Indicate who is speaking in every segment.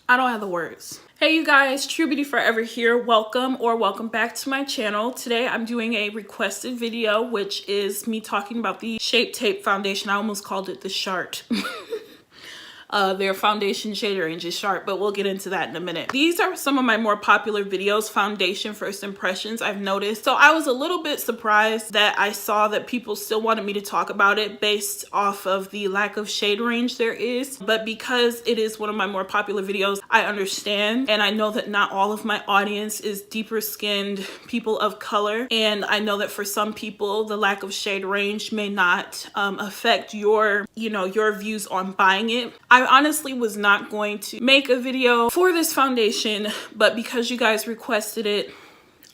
Speaker 1: I don't have the words. Hey you guys, True Beauty Forever here. Welcome or welcome back to my channel. Today I'm doing a requested video, which is me talking about the Shape Tape foundation. I almost called it the Shart. Their foundation shade range is Sharp, but we'll get into that in a minute. These are some of my more popular videos, foundation first impressions, I've noticed. So I was a little bit surprised that I saw that people still wanted me to talk about it based off of the lack of shade range there is. But because it is one of my more popular videos, I understand. And I know that not all of my audience is deeper skinned people of color. And I know that for some people, the lack of shade range may not affect your views on buying it. I honestly was not going to make a video for this foundation, but because you guys requested it,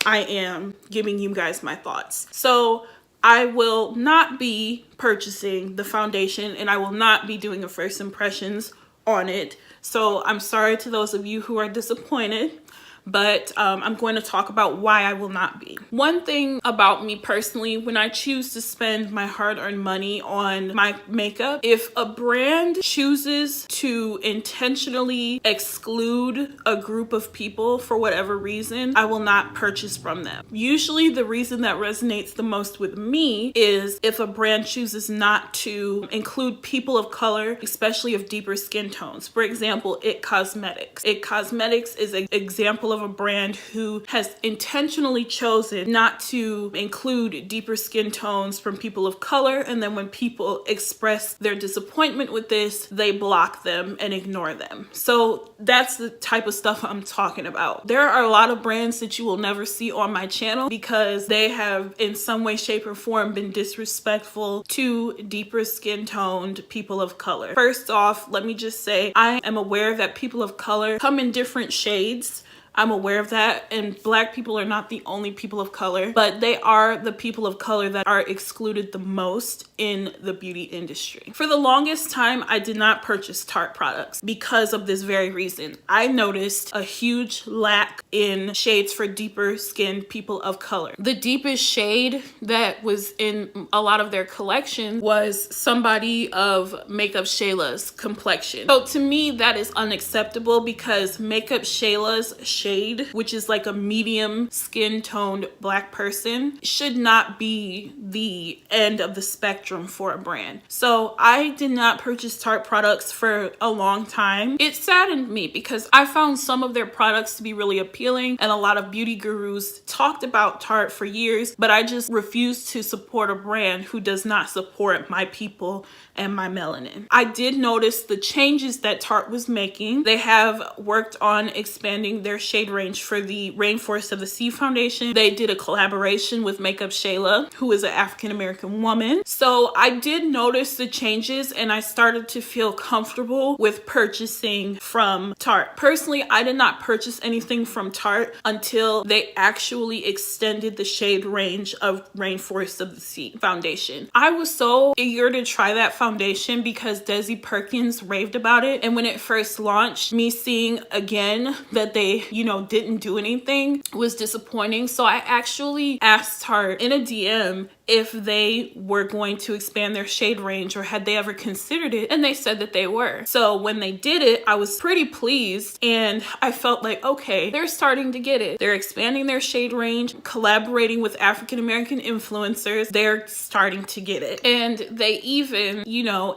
Speaker 1: I am giving you guys my thoughts. So I will not be purchasing the foundation and I will not be doing a first impressions on it. So I'm sorry to those of you who are disappointed, but I'm going to talk about why I will not be. One thing about me personally, when I choose to spend my hard-earned money on my makeup, if a brand chooses to intentionally exclude a group of people for whatever reason, I will not purchase from them. Usually the reason that resonates the most with me is if a brand chooses not to include people of color, especially of deeper skin tones. For example, IT Cosmetics. IT Cosmetics is an example of a brand who has intentionally chosen not to include deeper skin tones from people of color, and then when people express their disappointment with this, they block them and ignore them. So that's the type of stuff I'm talking about. There are a lot of brands that you will never see on my channel because they have in some way, shape, or form been disrespectful to deeper skin toned people of color. First off, let me just say I am aware that people of color come in different shades. I'm aware of that, and Black people are not the only people of color, but they are the people of color that are excluded the most in the beauty industry. For the longest time, I did not purchase Tarte products because of this very reason. I noticed a huge lack in shades for deeper skinned people of color. The deepest shade that was in a lot of their collection was somebody of Makeup Shayla's complexion. So to me, that is unacceptable because Makeup Shayla's shade, which is like a medium skin toned Black person, should not be the end of the spectrum for a brand. So I did not purchase Tarte products for a long time. It saddened me because I found some of their products to be really appealing, and a lot of beauty gurus talked about Tarte for years, but I just refused to support a brand who does not support my people and my melanin. I did notice the changes that Tarte was making. They have worked on expanding their shade range for the Rainforest of the Sea foundation. They did a collaboration with Makeup Shayla, who is an African-American woman. So I did notice the changes and I started to feel comfortable with purchasing from Tarte. Personally, I did not purchase anything from Tarte until they actually extended the shade range of Rainforest of the Sea foundation. I was so eager to try that foundation because Desi Perkins raved about it, and when it first launched, me seeing again that they didn't do anything was disappointing. So I actually asked Tarte in a DM if they were going to expand their shade range or had they ever considered it, and they said that they were. So when they did it, I was pretty pleased and I felt like, okay, they're starting to get it. They're expanding their shade range, collaborating with African-American influencers. They're starting to get it. And they even,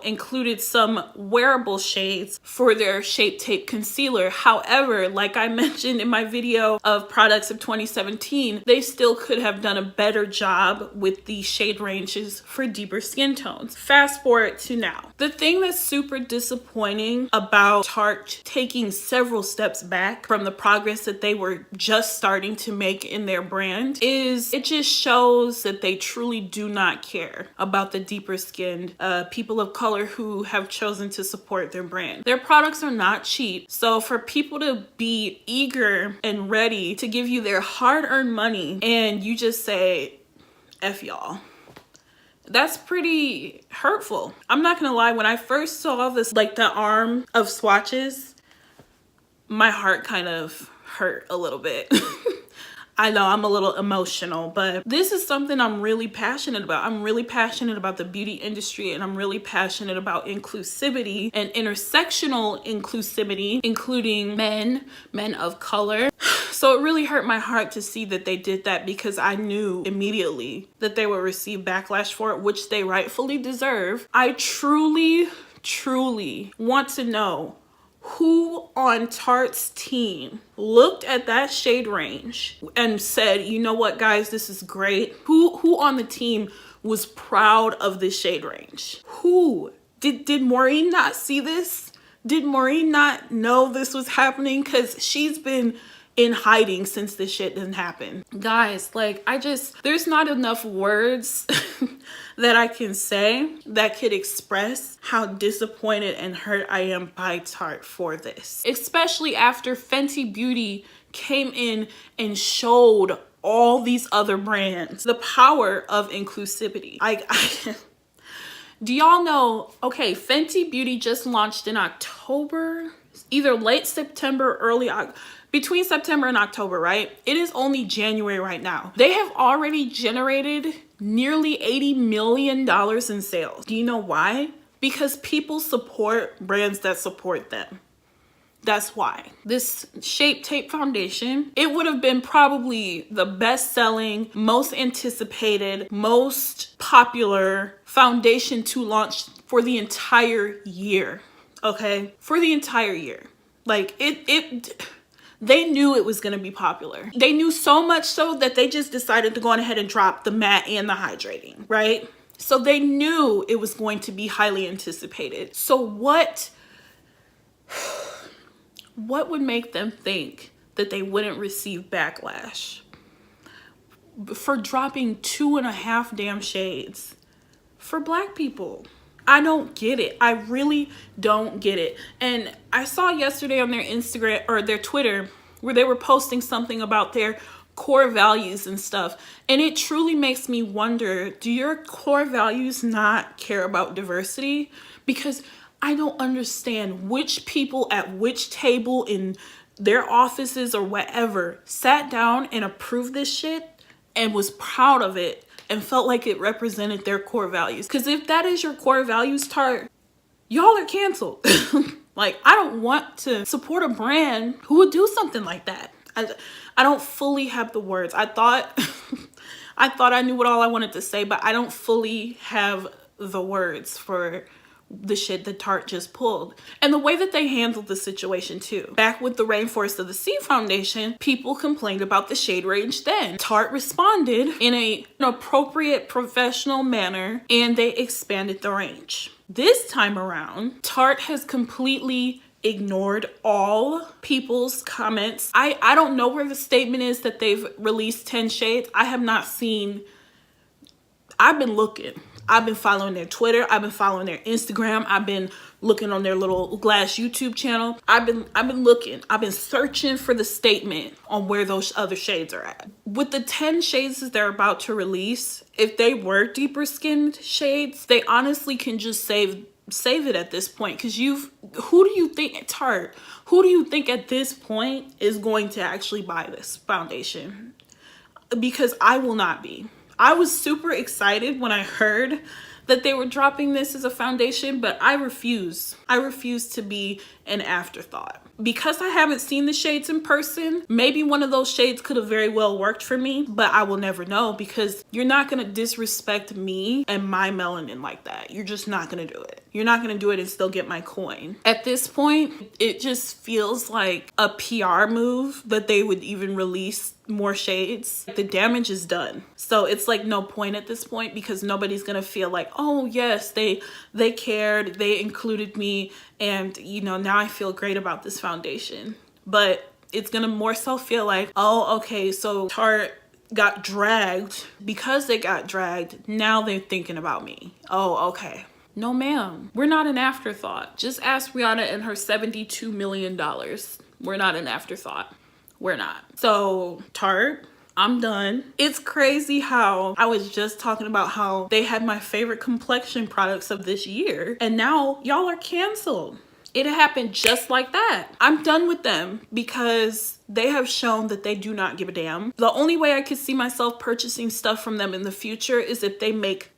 Speaker 1: included some wearable shades for their Shape Tape concealer. However, like I mentioned in my video of products of 2017, they still could have done a better job with the shade ranges for deeper skin tones. Fast forward to now. The thing that's super disappointing about Tarte taking several steps back from the progress that they were just starting to make in their brand is it just shows that they truly do not care about the deeper skinned people of color who have chosen to support their brand. Their products are not cheap. So for people to be eager and ready to give you their hard-earned money and you just say, F y'all, that's pretty hurtful. I'm not gonna lie, when I first saw this, like the arm of swatches, my heart kind of hurt a little bit. I know I'm a little emotional, but this is something I'm really passionate about. I'm really passionate about the beauty industry, and I'm really passionate about inclusivity and intersectional inclusivity, including men of color. So it really hurt my heart to see that they did that, because I knew immediately that they would receive backlash for it, which they rightfully deserve. I truly want to know who on Tarte's team looked at that shade range and said, you know what, guys, this is great. Who on the team was proud of this shade range? Who? Did Maureen not see this? Did Maureen not know this was happening? Because she's been in hiding since this shit didn't happen. Guys, like, there's not enough words that I can say that could express how disappointed and hurt I am by Tarte for this. Especially after Fenty Beauty came in and showed all these other brands the power of inclusivity. Do y'all know, okay, Fenty Beauty just launched in October, either late September, between September and October, right? It is only January right now. They have already generated nearly $80 million in sales. Do you know why? Because people support brands that support them. That's why. This Shape Tape foundation, it would have been probably the best-selling, most anticipated, most popular foundation to launch for the entire year, okay? For the entire year. Like, they knew it was gonna be popular. They knew so much so that they just decided to go on ahead and drop the matte and the hydrating, right? So they knew it was going to be highly anticipated. So what would make them think that they wouldn't receive backlash for dropping 2.5 damn shades for Black people? I don't get it. I really don't get it. And I saw yesterday on their Instagram or their Twitter where they were posting something about their core values and stuff. And it truly makes me wonder, do your core values not care about diversity? Because I don't understand which people at which table in their offices or whatever sat down and approved this shit and was proud of it and felt like it represented their core values. Because if that is your core values, Tarte, y'all are canceled. Like, I don't want to support a brand who would do something like that. I don't fully have the words. I thought I knew what all I wanted to say, but I don't fully have the words for the shit that Tarte just pulled. And the way that they handled the situation too. Back with the Rainforest of the Sea foundation, people complained about the shade range then. Tarte responded in an appropriate professional manner, and they expanded the range. This time around, Tarte has completely ignored all people's comments. I don't know where the statement is that they've released 10 shades. I have not seen. I've been looking. I've been following their Twitter. I've been following their Instagram. I've been looking on their little Glass YouTube channel. I've been looking. I've been searching for the statement on where those other shades are at. With the 10 shades that they're about to release, if they were deeper skinned shades, they honestly can just save it at this point. Because who do you think at Tarte, who do you think at this point is going to actually buy this foundation? Because I will not be. I was super excited when I heard that they were dropping this as a foundation, but I refuse. I refuse to be an afterthought. Because I haven't seen the shades in person, maybe one of those shades could have very well worked for me, but I will never know, because you're not gonna disrespect me and my melanin like that. You're just not gonna do it. You're not gonna do it and still get my coin. At this point, it just feels like a PR move that they would even release more shades. The damage is done. So it's like no point at this point, because nobody's gonna feel like, oh yes, they cared, they included me, and you know, now I feel great about this foundation. But it's gonna more so feel like, oh, okay, so Tarte got dragged. Because they got dragged, now they're thinking about me. Oh, okay. No ma'am, we're not an afterthought. Just ask Rihanna and her $72 million. We're not an afterthought. We're not. So Tarte, I'm done. It's crazy how I was just talking about how they had my favorite complexion products of this year, and now y'all are canceled. It happened just like that. I'm done with them because they have shown that they do not give a damn. The only way I could see myself purchasing stuff from them in the future is if they make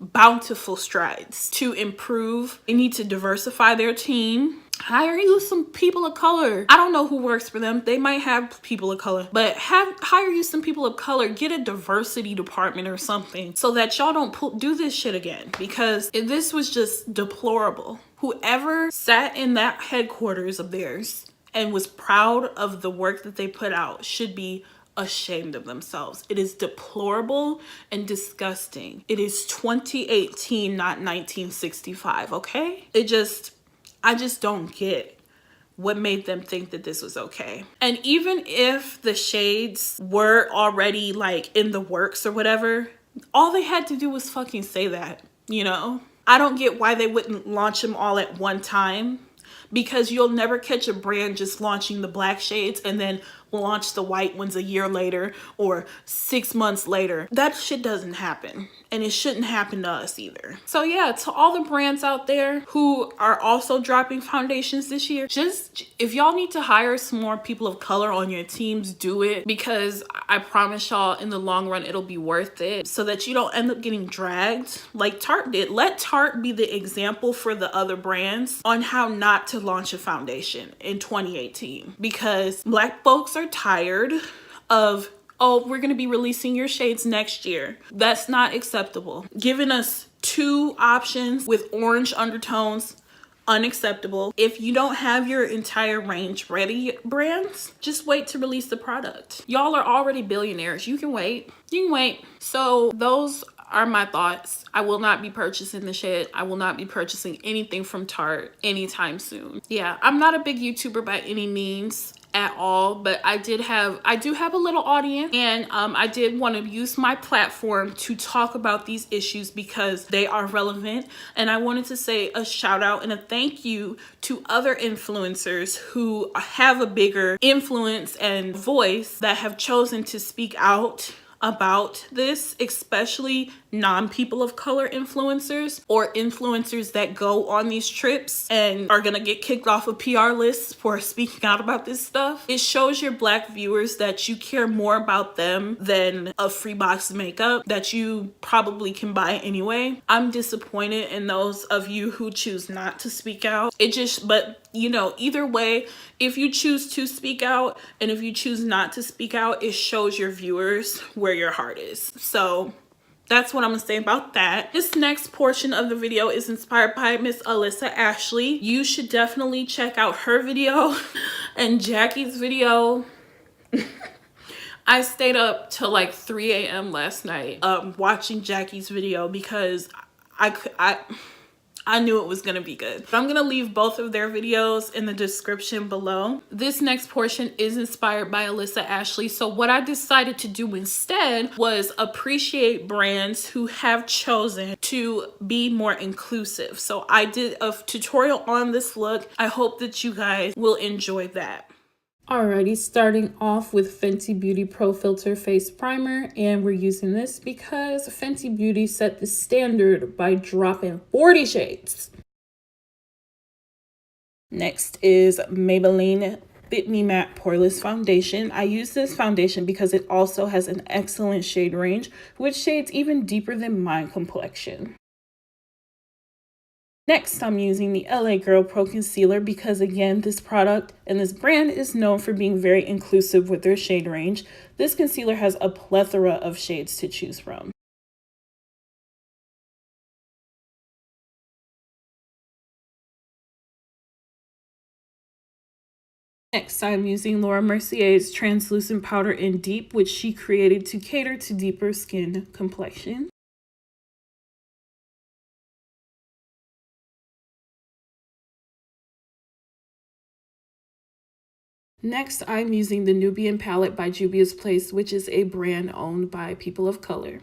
Speaker 1: bountiful strides to improve. They need to diversify their team. Hire you some people of color. I don't know who works for them. They might have people of color, but hire you some people of color. Get a diversity department or something so that y'all don't do this shit again, because this was just deplorable. Whoever sat in that headquarters of theirs and was proud of the work that they put out should be ashamed of themselves. It is deplorable and disgusting. It is 2018, not 1965, okay? I just don't get what made them think that this was okay. And even if the shades were already like in the works or whatever, all they had to do was fucking say that, you know? I don't get why they wouldn't launch them all at one time, because you'll never catch a brand just launching the black shades and then launch the white ones a year later or 6 months later. That shit doesn't happen, and it shouldn't happen to us either. So yeah, to all the brands out there who are also dropping foundations this year, just if y'all need to hire some more people of color on your teams, do it, because I promise y'all in the long run it'll be worth it, so that you don't end up getting dragged like Tarte did. Let Tarte be the example for the other brands on how not to launch a foundation in 2018, because black folks are tired of, oh, we're going to be releasing your shades next year. That's not acceptable. Giving us 2 options with orange undertones, unacceptable. If you don't have your entire range ready, brands, just wait to release the product. Y'all are already billionaires. You can wait. You can wait. So those are my thoughts. I will not be purchasing the shit. I will not be purchasing anything from Tarte anytime soon. Yeah, I'm not a big YouTuber by any means at all, but I do have a little audience, and I did want to use my platform to talk about these issues because they are relevant. And I wanted to say a shout out and a thank you to other influencers who have a bigger influence and voice that have chosen to speak out about this, especially non-people of color influencers or influencers that go on these trips and are gonna get kicked off of PR lists for speaking out about this stuff. It shows your black viewers that you care more about them than a free box of makeup that you probably can buy anyway. I'm disappointed in those of you who choose not to speak out. But you know, either way, if you choose to speak out and if you choose not to speak out, it shows your viewers where your heart is. So that's what I'm gonna say about that. This next portion of the video is inspired by Miss Alyssa Ashley. You should definitely check out her video and Jackie's video. I stayed up till like 3 a.m. last night watching Jackie's video because I knew it was gonna be good. But I'm gonna leave both of their videos in the description below. This next portion is inspired by Alyssa Ashley. So what I decided to do instead was appreciate brands who have chosen to be more inclusive. So I did a tutorial on this look. I hope that you guys will enjoy that. Alrighty, starting off with Fenty Beauty Pro Filter Face Primer, and we're using this because Fenty Beauty set the standard by dropping 40 shades. Next is Maybelline Fit Me Matte Poreless Foundation. I use this foundation because it also has an excellent shade range with shades even deeper than my complexion. Next, I'm using the LA Girl Pro Concealer because, again, this product and this brand is known for being very inclusive with their shade range. This concealer has a plethora of shades to choose from. Next, I'm using Laura Mercier's Translucent Powder in Deep, which she created to cater to deeper skin complexion. Next, I'm using the Nubian palette by Juvia's Place, which is a brand owned by people of color.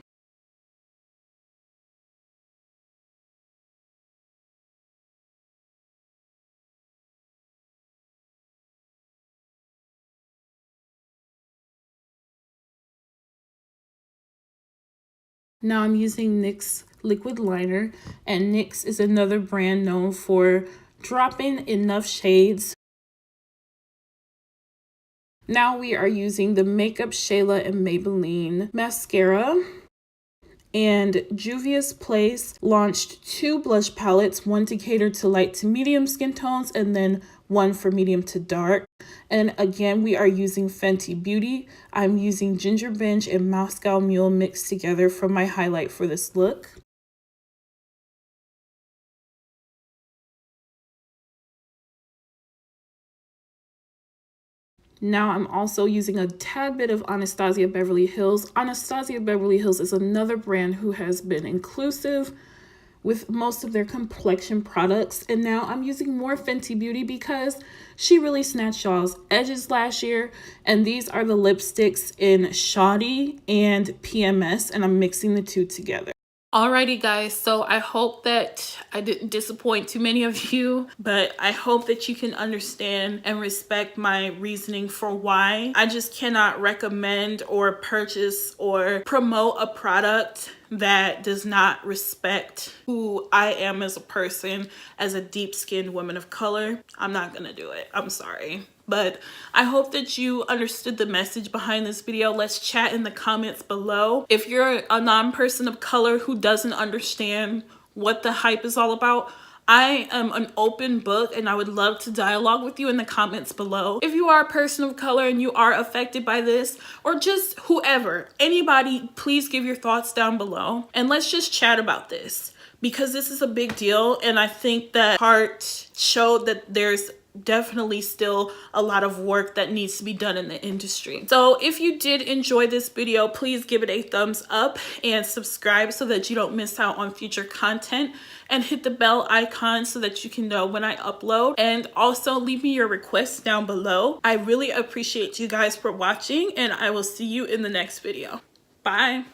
Speaker 1: Now I'm using NYX liquid liner, and NYX is another brand known for drop in enough shades. Now we are using the Makeup Shayla and Maybelline mascara. And Juvia's Place launched 2 blush palettes, one to cater to light to medium skin tones and then one for medium to dark. And again, we are using Fenty Beauty. I'm using Ginger Binge and Moscow Mule mixed together for my highlight for this look. Now I'm also using a tad bit of Anastasia Beverly Hills. Anastasia Beverly Hills is another brand who has been inclusive with most of their complexion products. And now I'm using more Fenty Beauty because she really snatched y'all's edges last year. And these are the lipsticks in Shoddy and PMS, and I'm mixing the two together. Alrighty guys, so I hope that I didn't disappoint too many of you, but I hope that you can understand and respect my reasoning for why I just cannot recommend or purchase or promote a product that does not respect who I am as a person, as a deep-skinned woman of color. I'm not gonna do it. I'm sorry. But I hope that you understood the message behind this video. Let's chat in the comments below. If you're a non-person of color who doesn't understand what the hype is all about, I am an open book and I would love to dialogue with you in the comments below. If you are a person of color and you are affected by this, or just whoever, anybody, please give your thoughts down below and let's just chat about this, because this is a big deal. And I think that Tarte showed that there's definitely still a lot of work that needs to be done in the industry. So if you did enjoy this video, please give it a thumbs up and subscribe so that you don't miss out on future content, and hit the bell icon so that you can know when I upload, and also leave me your requests down below. I really appreciate you guys for watching, and I will see you in the next video. Bye.